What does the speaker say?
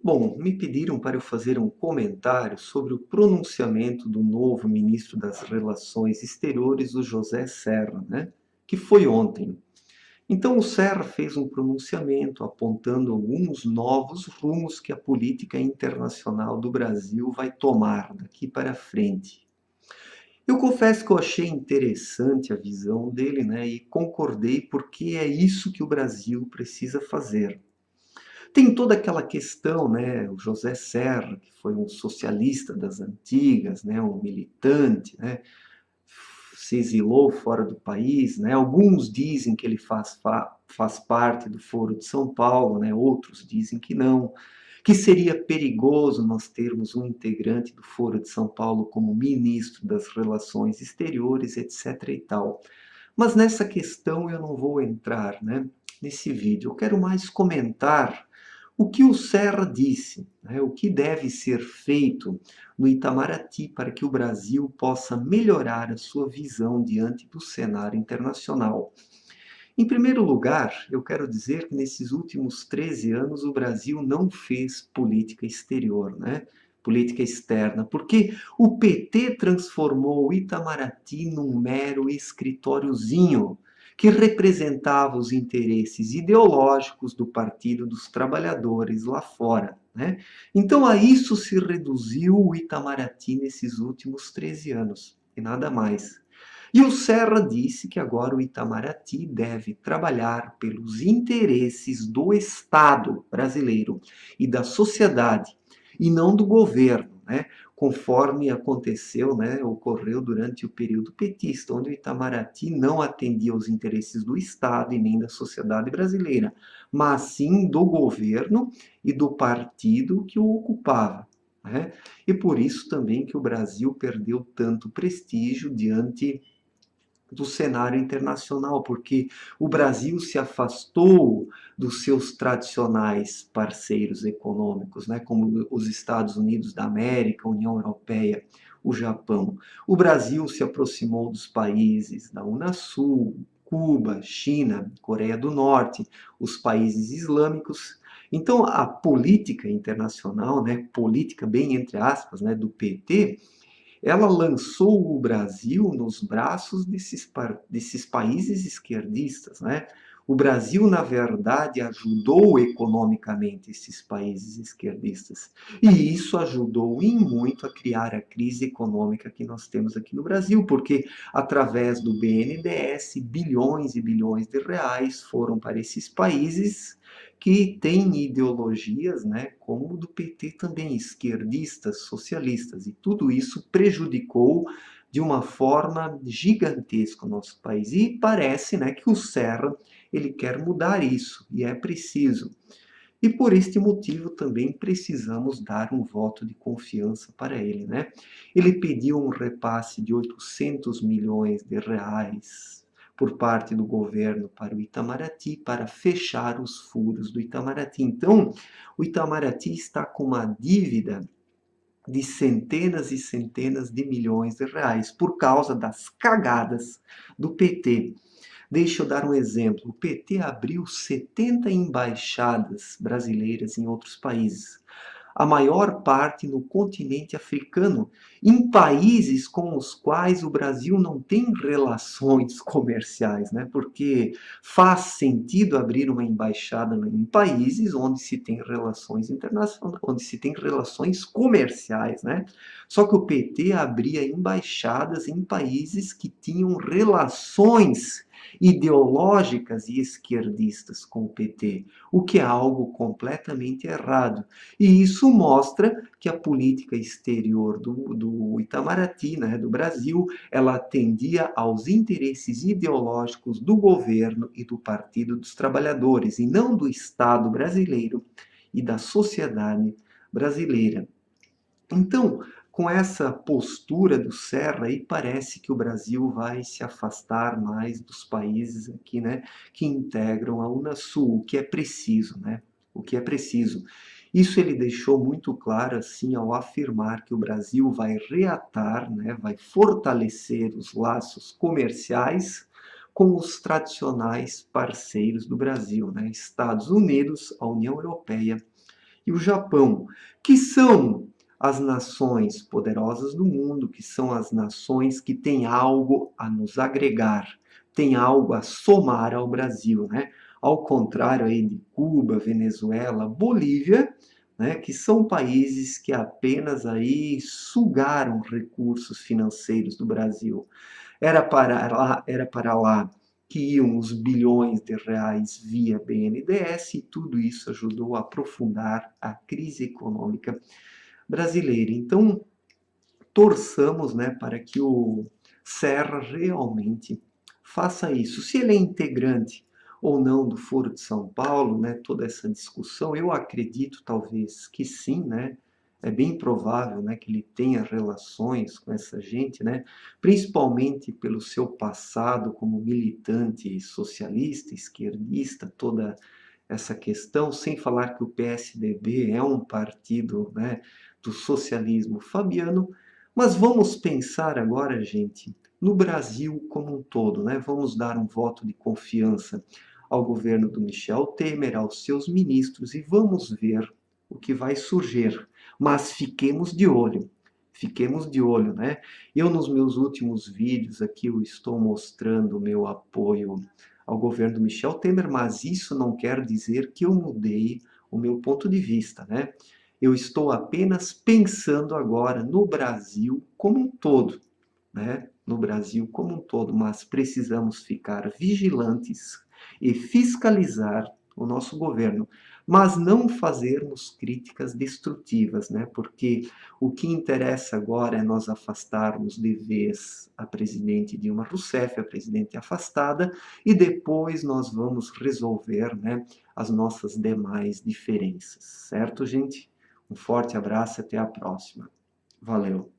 Bom, me pediram para eu fazer um comentário sobre o pronunciamento do novo ministro das Relações Exteriores, o José Serra, né? Que foi ontem. Então, o Serra fez um pronunciamento apontando alguns novos rumos que a política internacional do Brasil vai tomar daqui para frente. Eu confesso que eu achei interessante a visão dele, né? E concordei porque é isso que o Brasil precisa fazer. Tem toda aquela questão, né? O José Serra, que foi um socialista das antigas, né? Um militante, né? Se exilou fora do país, né? Alguns dizem que ele faz parte do Foro de São Paulo, né? Outros dizem que não, que seria perigoso nós termos um integrante do Foro de São Paulo como ministro das Relações Exteriores, etc. e tal. Mas nessa questão eu não vou entrar, né, nesse vídeo. Eu quero mais comentar o que o Serra disse, né, o que deve ser feito no Itamaraty para que o Brasil possa melhorar a sua visão diante do cenário internacional. Em primeiro lugar, eu quero dizer que nesses últimos 13 anos o Brasil não fez política exterior, né? Política externa, porque o PT transformou o Itamaraty num mero escritóriozinho que representava os interesses ideológicos do Partido dos Trabalhadores lá fora, né? Então a isso se reduziu o Itamaraty nesses últimos 13 anos, e nada mais. E o Serra disse que agora o Itamaraty deve trabalhar pelos interesses do Estado brasileiro e da sociedade, e não do governo, né? Conforme aconteceu, né, ocorreu durante o período petista, onde o Itamaraty não atendia aos interesses do Estado e nem da sociedade brasileira, mas sim do governo e do partido que o ocupava, né? E por isso também que o Brasil perdeu tanto prestígio diante do cenário internacional, porque o Brasil se afastou dos seus tradicionais parceiros econômicos, né, como os Estados Unidos da América, a União Europeia, o Japão. O Brasil se aproximou dos países da Unasul, Cuba, China, Coreia do Norte, os países islâmicos. Então, a política internacional, né, política bem entre aspas, né, do PT, ela lançou o Brasil nos braços desses países esquerdistas, né? O Brasil, na verdade, ajudou economicamente esses países esquerdistas. E isso ajudou em muito a criar a crise econômica que nós temos aqui no Brasil, porque através do BNDES, bilhões e bilhões de reais foram para esses países que têm ideologias, né, como o do PT também, esquerdistas, socialistas, e tudo isso prejudicou de uma forma gigantesca o nosso país. E parece, né, que o Serra ele quer mudar isso, e é preciso. E por este motivo também precisamos dar um voto de confiança para ele, né? Ele pediu um repasse de 800 milhões de reais por parte do governo para o Itamaraty para fechar os furos do Itamaraty. Então, o Itamaraty está com uma dívida de centenas e centenas de milhões de reais por causa das cagadas do PT. Deixa eu dar um exemplo. O PT abriu 70 embaixadas brasileiras em outros países, a maior parte no continente africano, em países com os quais o Brasil não tem relações comerciais, né? Porque faz sentido abrir uma embaixada em países onde se tem relações internacionais, onde se tem relações comerciais, né? Só que o PT abria embaixadas em países que tinham relações ideológicas e esquerdistas com o PT, o que é algo completamente errado. E isso mostra que a política exterior do Itamaraty, né, do Brasil, ela atendia aos interesses ideológicos do governo e do Partido dos Trabalhadores, e não do Estado brasileiro e da sociedade brasileira. Então, com essa postura do Serra, aí parece que o Brasil vai se afastar mais dos países aqui, né, que integram a Unasul, o que é preciso, né? O que é preciso. Isso ele deixou muito claro assim ao afirmar que o Brasil vai reatar, né, vai fortalecer os laços comerciais com os tradicionais parceiros do Brasil, né, Estados Unidos, a União Europeia e o Japão, que são as nações poderosas do mundo, que são as nações que têm algo a nos agregar, têm algo a somar ao Brasil, né? Ao contrário aí de Cuba, Venezuela, Bolívia, né, que são países que apenas aí sugaram recursos financeiros do Brasil. Era para lá que iam os bilhões de reais via BNDES e tudo isso ajudou a aprofundar a crise econômica brasileira. Então, torçamos, né, para que o Serra realmente faça isso. Se ele é integrante ou não do Foro de São Paulo, né, toda essa discussão, eu acredito talvez que sim, né? É bem provável, né, que ele tenha relações com essa gente, né, principalmente pelo seu passado como militante socialista, esquerdista, toda essa questão, sem falar que o PSDB é um partido, né, do socialismo fabiano. Mas vamos pensar agora, gente, no Brasil como um todo, né? Vamos dar um voto de confiança ao governo do Michel Temer, aos seus ministros e vamos ver o que vai surgir. Mas fiquemos de olho, né? Eu nos meus últimos vídeos aqui eu estou mostrando o meu apoio ao governo do Michel Temer, mas isso não quer dizer que eu mudei o meu ponto de vista, né? Eu estou apenas pensando agora no Brasil como um todo, né? No Brasil como um todo, mas precisamos ficar vigilantes e fiscalizar o nosso governo, mas não fazermos críticas destrutivas, né? Porque o que interessa agora é nós afastarmos de vez a presidente Dilma Rousseff, a presidente afastada, e depois nós vamos resolver, né, as nossas demais diferenças, certo, gente? Um forte abraço e até a próxima. Valeu!